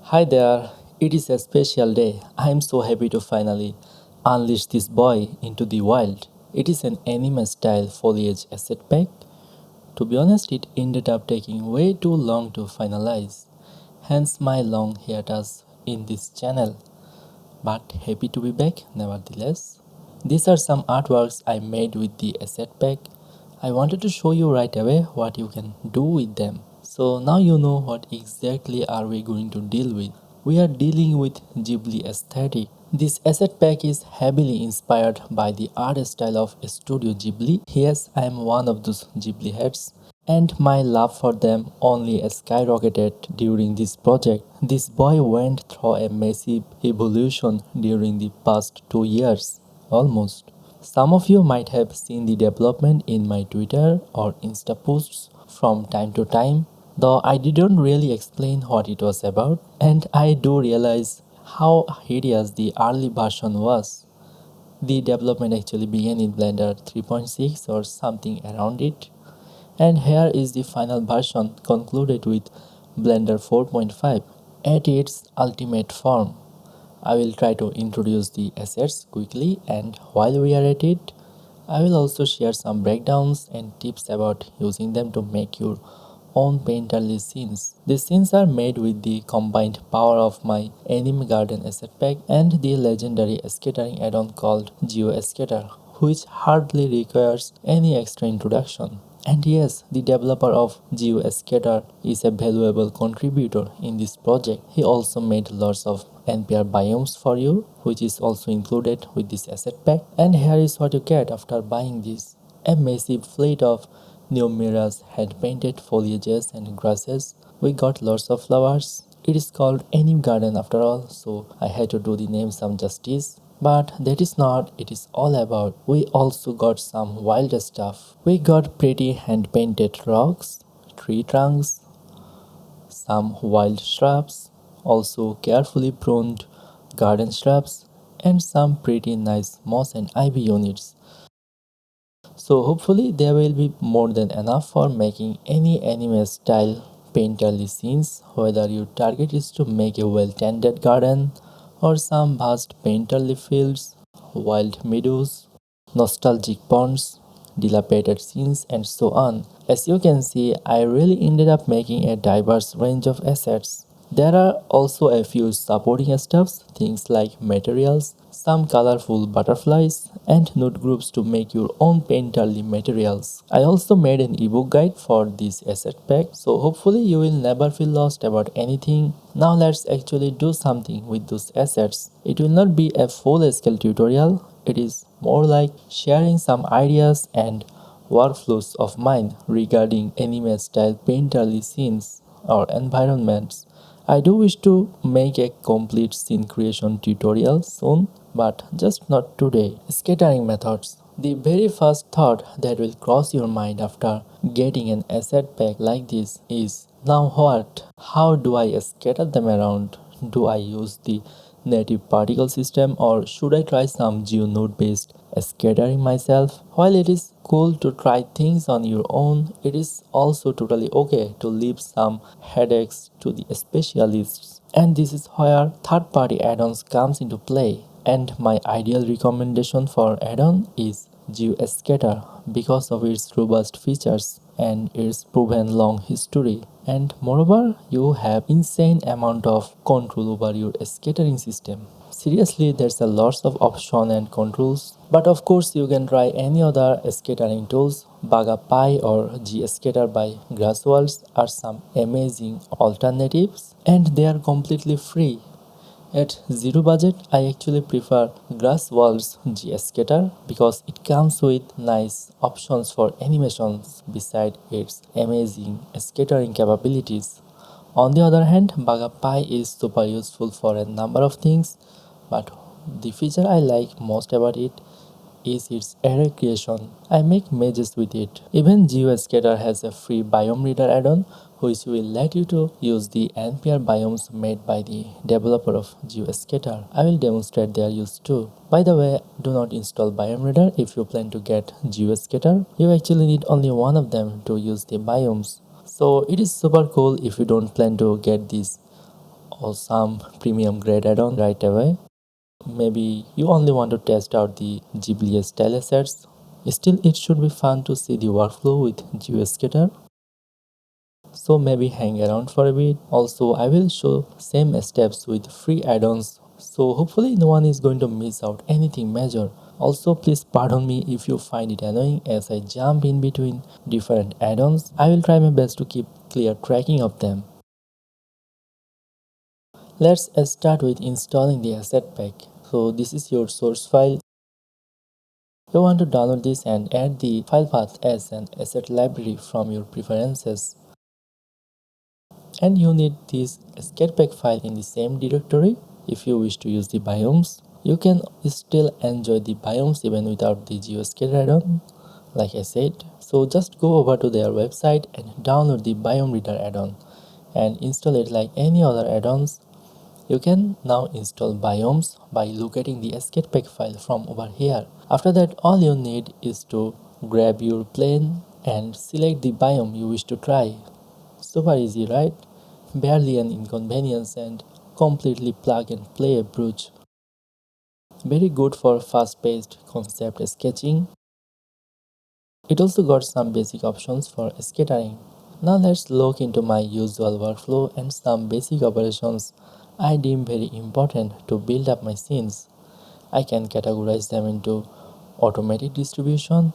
Hi there, it is a special day. I am so happy to finally unleash this boy into the wild. It is an anime style foliage asset pack. To be honest, it ended up taking way too long to finalize, hence my long hiatus in this channel. But happy to be back nevertheless. These are some artworks I made with the asset pack. I wanted to show you right away what you can do with them. So now you know what exactly are we going to deal with. We are dealing with Ghibli aesthetic. This asset pack is heavily inspired by the art style of Studio Ghibli. Yes, I am one of those Ghibli heads, and my love for them only skyrocketed during this project. This boy went through a massive evolution during the past 2 years, almost. Some of you might have seen the development in my Twitter or Insta posts from time to time, though I didn't really explain what it was about, and I do realize how hideous the early version was. The development actually began in Blender 3.6 or something around it, and here is the final version concluded with Blender 4.5 at its ultimate form. I will try to introduce the assets quickly, and while we are at it, I will also share some breakdowns and tips about using them to make your own painterly scenes. These scenes are made with the combined power of my Anime Garden asset pack and the legendary scattering add-on called Geo Scatter, which hardly requires any extra introduction. And yes, the developer of GScatter is a valuable contributor in this project. He also made lots of NPR biomes for you, which is also included with this asset pack. And here is what you get after buying this. A massive fleet of numerous hand-painted foliages and grasses. We got lots of flowers. It is called Anime Garden after all, so I had to do the name some justice. But that is not it is all about. We also got some wild stuff. We got pretty hand painted rocks, tree trunks, some wild shrubs, also carefully pruned garden shrubs, and some pretty nice moss and ivy units. So hopefully there will be more than enough for making any anime style painterly scenes, whether your target is to make a well tended garden or some vast painterly fields, wild meadows, nostalgic ponds, dilapidated scenes, and so on. As you can see, I really ended up making a diverse range of assets. There are also a few supporting stuffs, things like materials, some colorful butterflies, and node groups to make your own painterly materials. I also made an ebook guide for this asset pack, so hopefully you will never feel lost about anything. Now let's actually do something with those assets. It will not be a full scale tutorial, it is more like sharing some ideas and workflows of mine regarding anime style painterly scenes or environments. I do wish to make a complete scene creation tutorial soon, but just not today. Scattering methods. The very first thought that will cross your mind after getting an asset pack like this is, now what? How do I scatter them around? Do I use the native particle system or should I try some geonode based scattering myself? While it is cool to try things on your own, it is also totally okay to leave some headaches to the specialists. And this is where third party add-ons comes into play. And my ideal recommendation for add-on is GeoScatter because of its robust features and its proven long history. And moreover, you have insane amount of control over your scattering system. Seriously, there's a lots of option and controls, but of course you can try any other scattering tools. BagaPie or GScatter by Grasswalls are some amazing alternatives, and they are completely free. At zero budget, I actually prefer Grasswall's GScatter because it comes with nice options for animations beside its amazing scattering capabilities. On the other hand, BagaPie is super useful for a number of things, but the feature I like most about it is its array creation. I make mazes with it. Even GeoScatter has a free biome reader add-on which will let you to use the NPR biomes made by the developer of GeoScatter. I will demonstrate their use too. By the way, do not install biome reader if you plan to get GeoScatter. You actually need only one of them to use the biomes. So it is super cool if you don't plan to get this or some premium grade add-on right away. Maybe you only want to test out the Ghibli style assets. Still, it should be fun to see the workflow with GeoScatter. So maybe hang around for a bit. Also, I will show same steps with free add-ons. So hopefully no one is going to miss out anything major. Also, please pardon me if you find it annoying as I jump in between different add-ons. I will try my best to keep clear tracking of them. Let's start with installing the asset pack. So this is your source file. You want to download this and add the file path as an asset library from your preferences. And you need this ScarePack file in the same directory. If you wish to use the biomes, you can still enjoy the biomes even without the GeoScatter add-on, like I said. So just go over to their website and download the biome reader add-on and install it like any other add-ons. You can now install biomes by locating the ScarePack file from over here. After that, all you need is to grab your plane and select the biome you wish to try. Super easy, right? Barely an inconvenience and completely plug and play approach. Very good for fast-paced concept sketching. It also got some basic options for scattering. Now let's look into my usual workflow and some basic operations I deem very important to build up my scenes. I can categorize them into automatic distribution,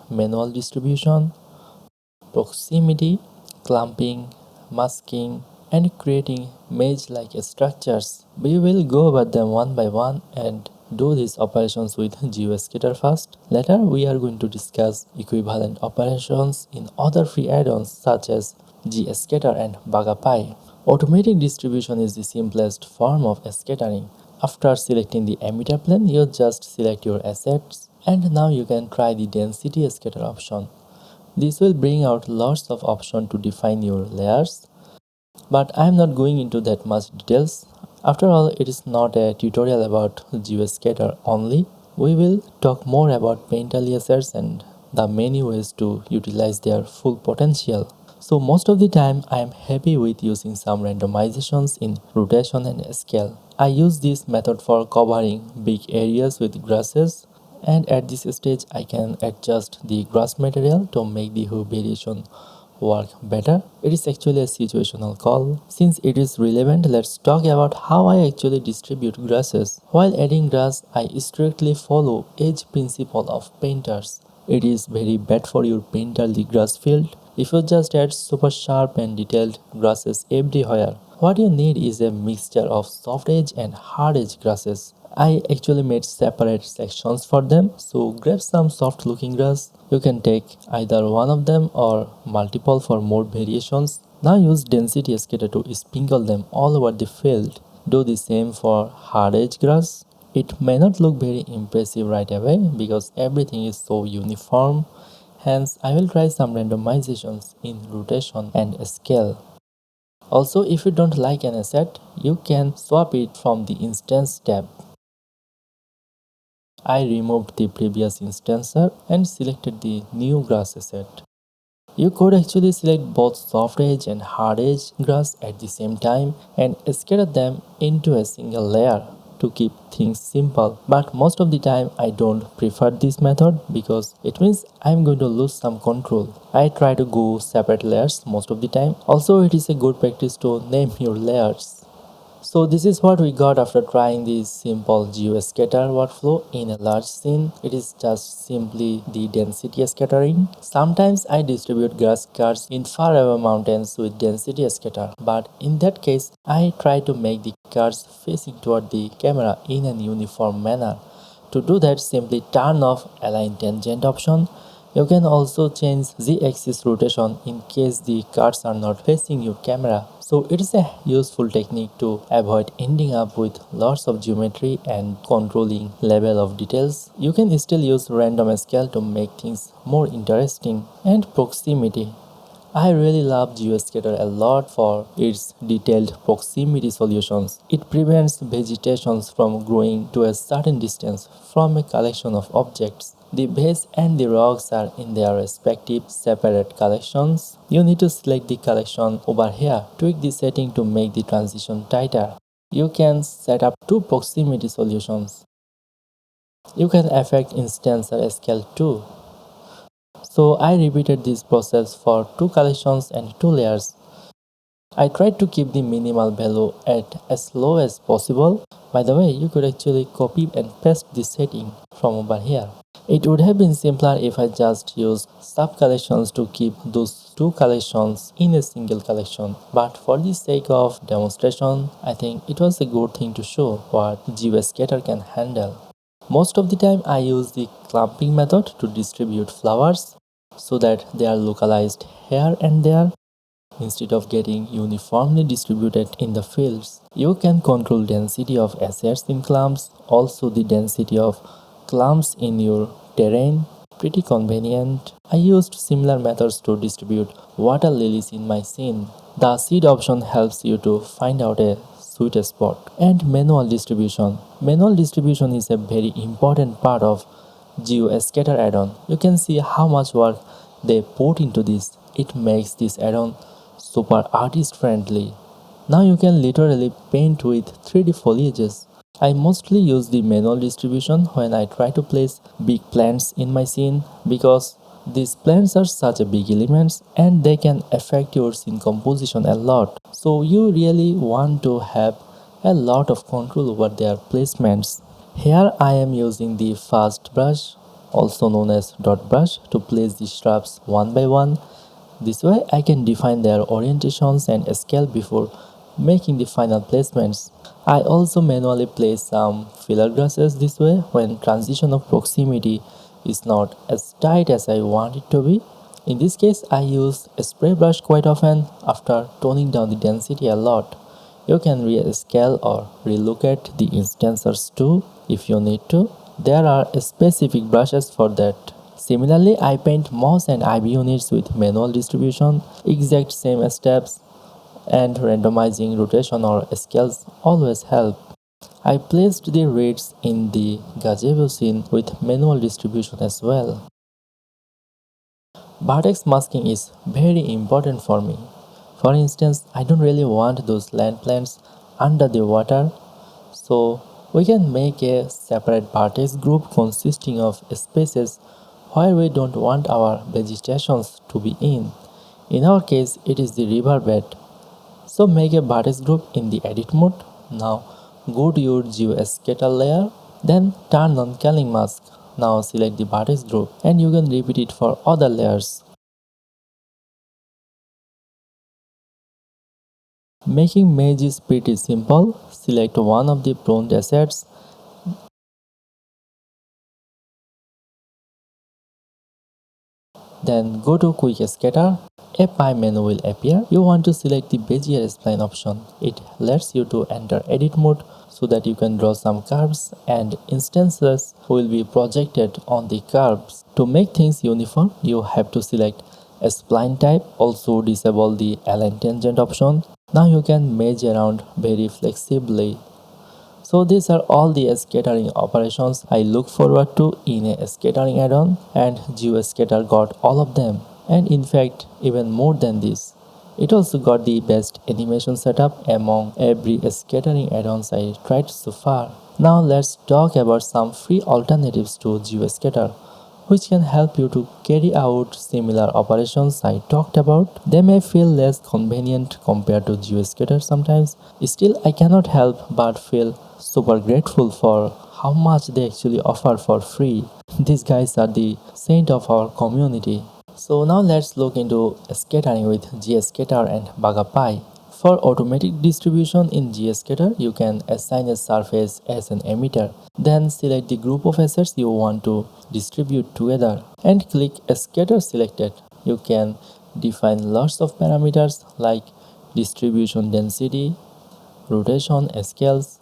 manual distribution, proximity, clumping, masking, and creating mesh-like structures. We will go over them one by one and do these operations with GeoScatter first. Later, we are going to discuss equivalent operations in other free add-ons such as GScatter and BagaPie. Automatic distribution is the simplest form of scattering. After selecting the emitter plane, you just select your assets, and now you can try the density scatter option. This will bring out lots of options to define your layers, but I am not going into that much details. After all, it is not a tutorial about GeoScatter only. We will talk more about paint aliasers and the many ways to utilize their full potential. So most of the time I am happy with using some randomizations in rotation and scale. I use this method for covering big areas with grasses, and at this stage I can adjust the grass material to make the hue variation work better. It is actually a situational call. Since it is relevant, let's talk about how I actually distribute grasses. While adding grass, I strictly follow edge principle of painters. It is very bad for your painterly grass field if you just add super sharp and detailed grasses everywhere. What you need is a mixture of soft edge and hard edge grasses. I actually made separate sections for them, so grab some soft looking grass. You can take either one of them or multiple for more variations. Now use density scatter to sprinkle them all over the field. Do the same for hard edge grass. It may not look very impressive right away because everything is so uniform. Hence, I will try some randomizations in rotation and scale. Also, if you don't like an asset, you can swap it from the instance tab. I removed the previous instancer and selected the new grass asset. You could actually select both soft edge and hard edge grass at the same time and scatter them into a single layer to keep things simple. But most of the time I don't prefer this method because it means I'm going to lose some control. I try to go separate layers most of the time. Also, it is a good practice to name your layers. So this is what we got after trying this simple GeoScatter workflow in a large scene. It is just simply the density scattering. Sometimes I distribute grass cards in far away mountains with density scatter, but in that case I try to make the cards facing toward the camera in an uniform manner. To do that, simply turn off align tangent option. You can also change z-axis rotation in case the cards are not facing your camera. So it is a useful technique to avoid ending up with lots of geometry and controlling level of details. You can still use random scale to make things more interesting. And proximity. I really love GeoScatter a lot for its detailed proximity solutions. It prevents vegetation from growing to a certain distance from a collection of objects. The base and the rocks are in their respective separate collections. You need to select the collection over here, tweak the setting to make the transition tighter. You can set up two proximity solutions. You can affect instance or scale too. So I repeated this process for two collections and two layers. I tried to keep the minimal value at as low as possible. By the way, you could actually copy and paste this setting from over here. It would have been simpler if I just used sub collections to keep those two collections in a single collection. But for the sake of demonstration, I think it was a good thing to show what GeoScatter can handle. Most of the time I use the clumping method to distribute flowers so that they are localized here and there instead of getting uniformly distributed in the fields. You can control density of assets in clumps, also the density of clumps in your terrain. Pretty convenient. I used similar methods to distribute water lilies in my scene. The seed option helps you to find out a sweet spot. And manual distribution. Manual distribution is a very important part of GeoScatter add-on. You can see how much work they put into this. It makes this add-on super artist friendly. Now you can literally paint with 3D foliages. I mostly use the manual distribution when I try to place big plants in my scene because these plants are such a big elements and they can affect your scene composition a lot. So you really want to have a lot of control over their placements. Here I am using the fast brush, also known as dot brush, to place the shrubs one by one. This way I can define their orientations and scale before making the final placements. I also manually place some filler grasses this way when transition of proximity is not as tight as I want it to be. In this case I use a spray brush quite often after toning down the density a lot. You can rescale or relook at the instances too if you need to. There are specific brushes for that. Similarly, I paint moss and ivy units with manual distribution, exact same steps, and randomizing rotation or scales always help. I placed the reeds in the gazebo scene with manual distribution as well. Vertex masking is very important for me. For instance, I don't really want those land plants under the water, so we can make a separate vertex group consisting of spaces where we don't want our vegetations to be in. In our case, it is the riverbed. So make a vertex group in the edit mode. Now go to your GeoScatter layer, then turn on culling mask. Now select the vertex group and you can repeat it for other layers. Making mesh is pretty simple. Select one of the pruned assets, then go to quick scatter. A pie menu will appear. You want to select the Bezier spline option. It lets you to enter edit mode so that you can draw some curves and instances will be projected on the curves. To make things uniform, you have to select a spline type. Also disable the align tangent option. Now you can mesh around very flexibly. So these are all the scattering operations I look forward to in a scattering add-on, and GeoScatter got all of them, and in fact even more than this. It also got the best animation setup among every scattering add-ons I tried so far. Now let's talk about some free alternatives to GeoScatter which can help you to carry out similar operations I talked about. They may feel less convenient compared to GeoScatter sometimes. Still, I cannot help but feel super grateful for how much they actually offer for free. These guys are the saint of our community. So now let's look into scattering with GScatter and BagaPie. For automatic distribution in GScatter, you can assign a surface as an emitter. Then select the group of assets you want to distribute together and click Scatter selected. You can define lots of parameters like distribution density, rotation scales.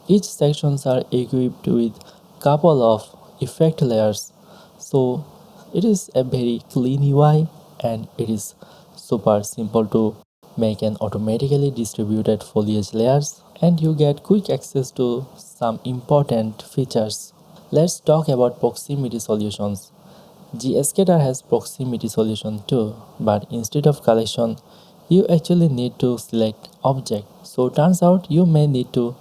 Each sections are equipped with couple of effect layers. So it is a very clean UI and it is super simple to make an automatically distributed foliage layers, and you get quick access to some important features. Let's talk about proximity solutions. GScatter has proximity solution too, but instead of collection, you actually need to select object. So turns out you may need to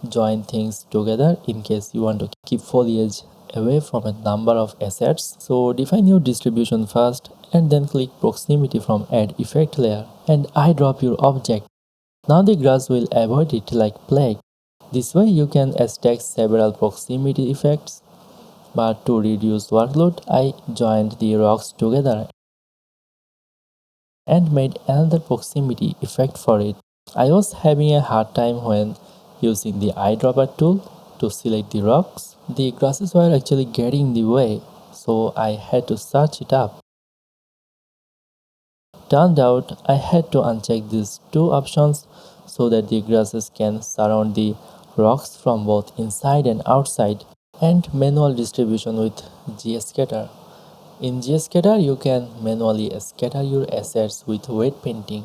join things together in case you want to keep foliage away from a number of assets. So define your distribution first and then click proximity from add effect layer and eyedrop your object. Now the grass will avoid it like plague. This way you can stack several proximity effects, but to reduce workload, I joined the rocks together and made another proximity effect for it. I was having a hard time when using the eyedropper tool to select the rocks. The grasses were actually getting in the way, so I had to search it up. Turned out I had to uncheck these two options so that the grasses can surround the rocks from both inside and outside, and manual distribution with GScatter. In GScatter, you can manually scatter your assets with wet painting.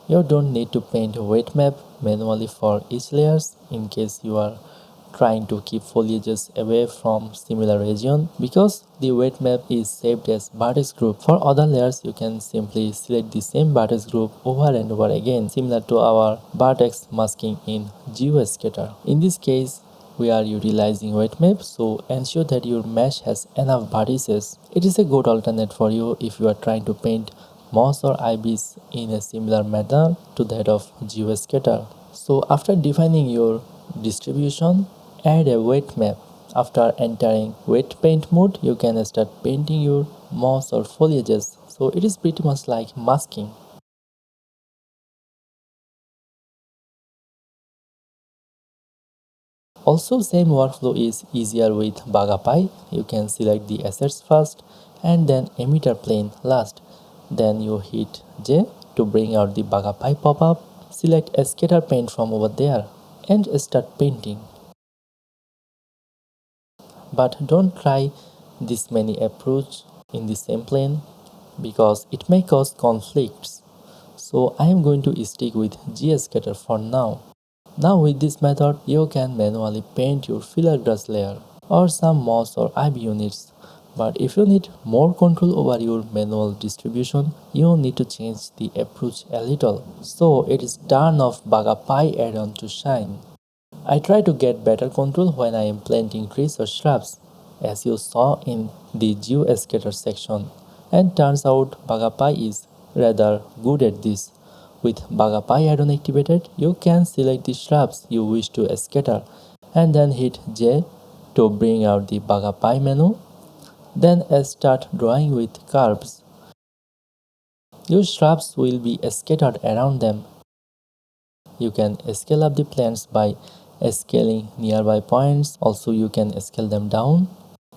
You don't need to paint a wet map manually for each layers in case you are trying to keep foliages away from similar region because the wet map is saved as vertex group. For other layers, you can simply select the same vertex group over and over again, similar to our vertex masking in GeoScatter. In this case, we are utilizing wet map, so ensure that your mesh has enough vertices. It is a good alternate for you if you are trying to paint moss or ibis in a similar manner to that of GeoScatter. So after defining your distribution, add a wet map. After entering wet paint mode, you can start painting your moss or foliages. So it is pretty much like masking. Also, same workflow is easier with BagaPie. You can select the assets first and then emitter plane last. Then you hit J to bring out the BagaPie pop-up. Select a scatter paint from over there and start painting. But don't try this many approach in the same plane because it may cause conflicts. So I am going to stick with GScatter for now. Now with this method, you can manually paint your filler grass layer or some moss or ivy units. But if you need more control over your manual distribution, you need to change the approach a little. So it is turn of BagaPie add-on to shine. I try to get better control when I am planting trees or shrubs, as you saw in the GeoScatter section, and turns out BagaPie is rather good at this. With BagaPie add-on activated, you can select the shrubs you wish to scatter and then hit J to bring out the BagaPie menu. Then start drawing with curves. Your shrubs will be scattered around them. You can scale up the plants by scaling nearby points. Also, you can scale them down.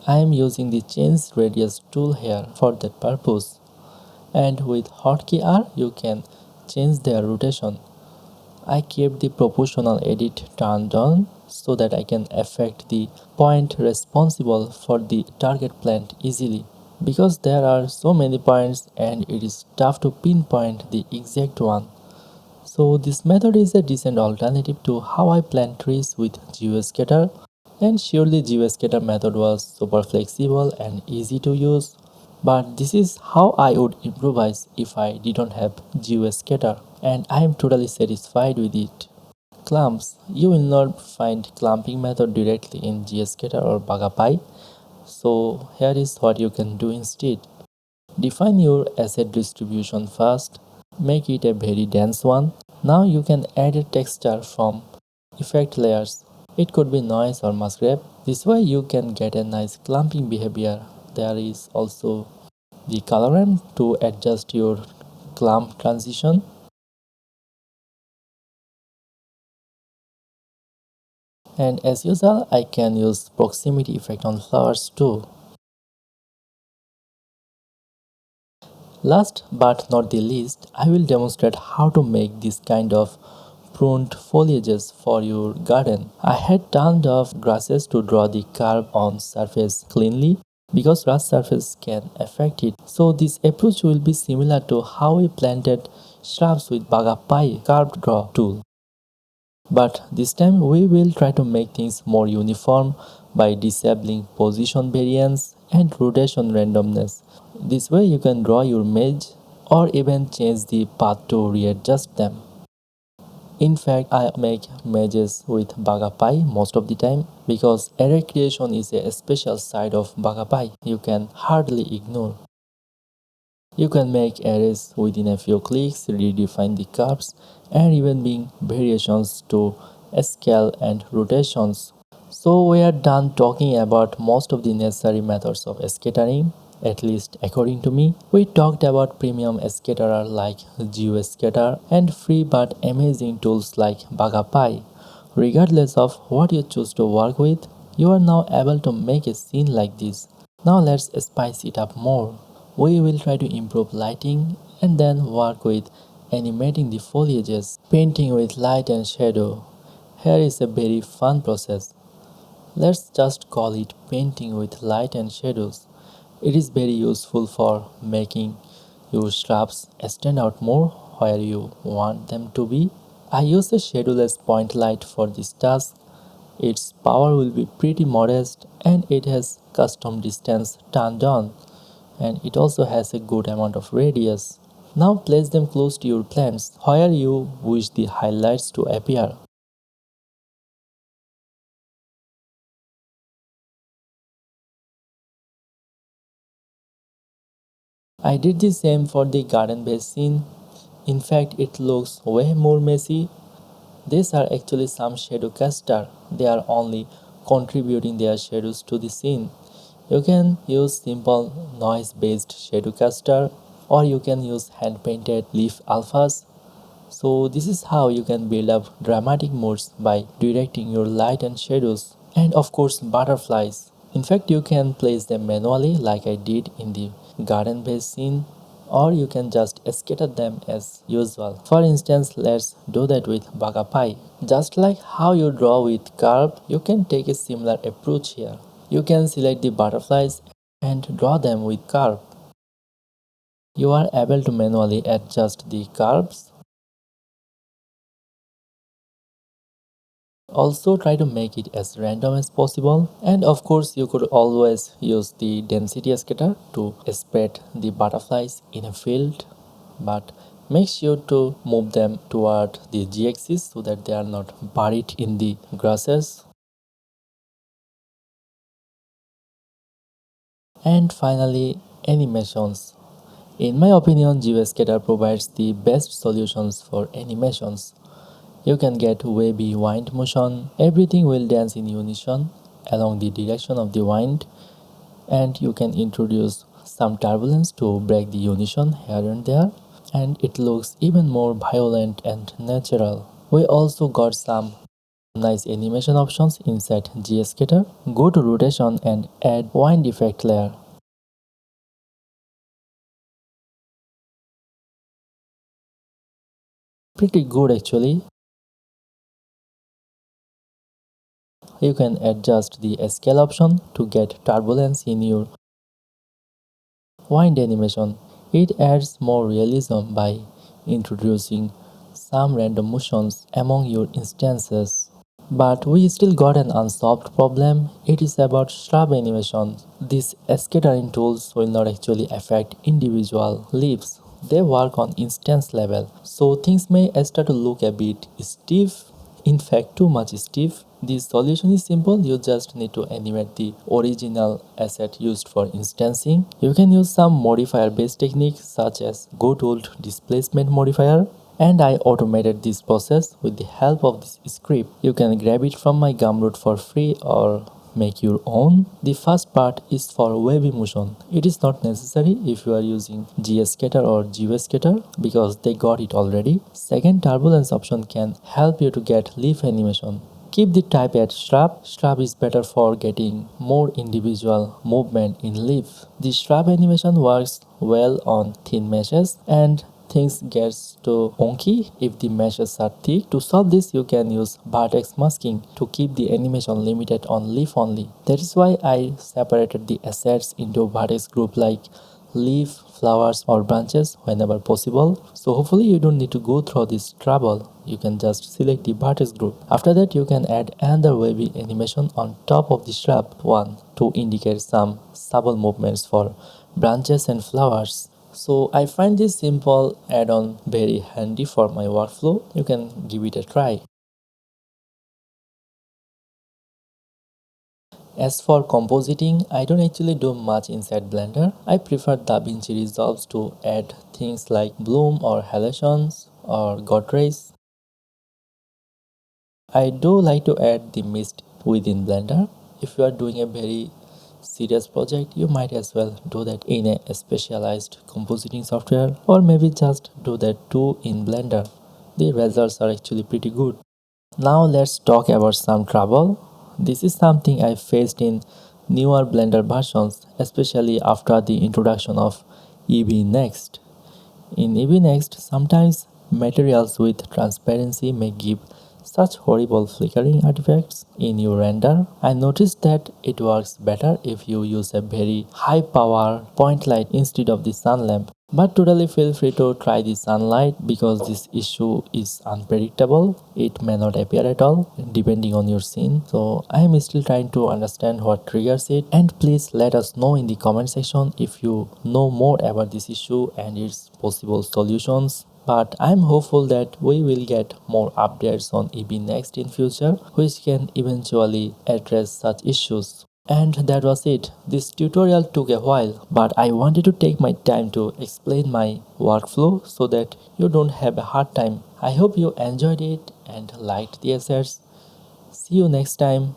I am using the change radius tool here for that purpose. And with hotkey R, you can change their rotation. I kept the proportional edit turned on so that I can affect the point responsible for the target plant easily. Because there are so many points and it is tough to pinpoint the exact one. So this method is a decent alternative to how I plant trees with GeoScatter, and surely GeoScatter method was super flexible and easy to use, but this is how I would improvise if I didn't have GeoScatter, and I am totally satisfied with it. Clumps. You will not find clumping method directly in GScatter or BagaPie, so here is what you can do instead. Define your asset distribution first, make it a very dense one. Now you can add a texture from effect layers. It could be noise or musgrave. This way you can get a nice clumping behavior. There is also the colorant to adjust your clump transition. And as usual, I can use proximity effect on flowers too. Last but not the least, I will demonstrate how to make this kind of pruned foliages for your garden. I had turned off grasses to draw the curve on surface cleanly. because grass surface can affect it. So this approach will be similar to how we planted shrubs with BagaPie curved draw tool. But this time we will try to make things more uniform by disabling position variance and rotation randomness. This way you can draw your mesh or even change the path to readjust them. In fact, I make meshes with BagaPie most of the time because array creation is a special side of BagaPie you can hardly ignore. You can make arrays within a few clicks, redefine the curves, and even bring variations to scale and rotations. So we are done talking about most of the necessary methods of scattering, at least according to me. We talked about premium scatterer like Geo Scatter and free but amazing tools like BagaPie. Regardless of what you choose to work with, you are now able to make a scene like this. Now let's spice it up more. We will try to improve lighting and then work with animating the foliages, painting with light and shadow. Here is a very fun process. Let's just call it painting with light and shadows. It is very useful for making your shrubs stand out more where you want them to be. I use a shadowless point light for this task. Its power will be pretty modest and it has custom distance turned on, and it also has a good amount of radius. Now place them close to your plants where you wish the highlights to appear. I did the same for the garden base scene. In fact, it looks way more messy. These are actually some shadow caster. They are only contributing their shadows to the scene. You can use simple noise based shadow caster or you can use hand painted leaf alphas. So this is how you can build up dramatic moods by directing your light and shadows. And of course butterflies. In fact you can place them manually like I did in the garden base scene, or you can just scatter them as usual. For instance, let's do that with BagaPie. Just like how you draw with curve, you can take a similar approach here. You can select the butterflies and draw them with curve. You are able to manually adjust the curves. Also try to make it as random as possible, and of course you could always use the density scatter to spread the butterflies in a field, but make sure to move them toward the z-axis so that they are not buried in the grasses. And finally, animations. In my opinion, GeoScatter provides the best solutions for animations. You can get wavy wind motion. Everything will dance in unison along the direction of the wind, and you can introduce some turbulence to break the unison here and there, and it looks even more violent and natural. We also got some nice animation options inside GScatter. Go to rotation and add wind effect layer. Pretty good actually. You can adjust the scale option to get turbulence in your wind animation. It adds more realism by introducing some random motions among your instances. But we still got an unsolved problem. It is about shrub animation. These scattering tools will not actually affect individual leaves. They work on instance level. So things may start to look a bit stiff, in fact too much stiff. The solution is simple. You just need to animate the original asset used for instancing. You can use some modifier based techniques such as good old displacement modifier, and I automated this process with the help of this script. You can grab it from my Gumroad for free or make your own. The first part is for wavy motion. It is not necessary if you are using GScatter or GeoScatter because they got it already. Second, turbulence option can help you to get leaf animation. Keep the type at shrub. Shrub is better for getting more individual movement in leaf. The shrub animation works well on thin meshes, and things gets too wonky if the meshes are thick. To solve this, you can use vertex masking to keep the animation limited on leaf only. That is why I separated the assets into vertex group like leaf, flowers or branches whenever possible. So hopefully you don't need to go through this trouble. You can just select the vertex group. After that you can add another wavy animation on top of the shrub one to indicate some subtle movements for branches and flowers. So I find this simple add-on very handy for my workflow. You can give it a try. As for compositing, I don't actually do much inside Blender. I prefer DaVinci Resolve to add things like bloom or halogens or god rays. I do like to add the mist within Blender. If you are doing a very serious project, you might as well do that in a specialized compositing software, or maybe just do that too in Blender. The results are actually pretty good. Now let's talk about some trouble. This is something I faced in newer Blender versions, especially after the introduction of EEVEE Next. In EEVEE Next, sometimes materials with transparency may give such horrible flickering artifacts in your render. I noticed that it works better if you use a very high power point light instead of the sun lamp. But totally feel free to try the sunlight because this issue is unpredictable. It may not appear at all depending on your scene. So I am still trying to understand what triggers it, and please let us know in the comment section if you know more about this issue and its possible solutions. But I'm hopeful that we will get more updates on EB Next in future, which can eventually address such issues. And that was it. This tutorial took a while, but I wanted to take my time to explain my workflow so that you don't have a hard time. I hope you enjoyed it and liked the assets. See you next time.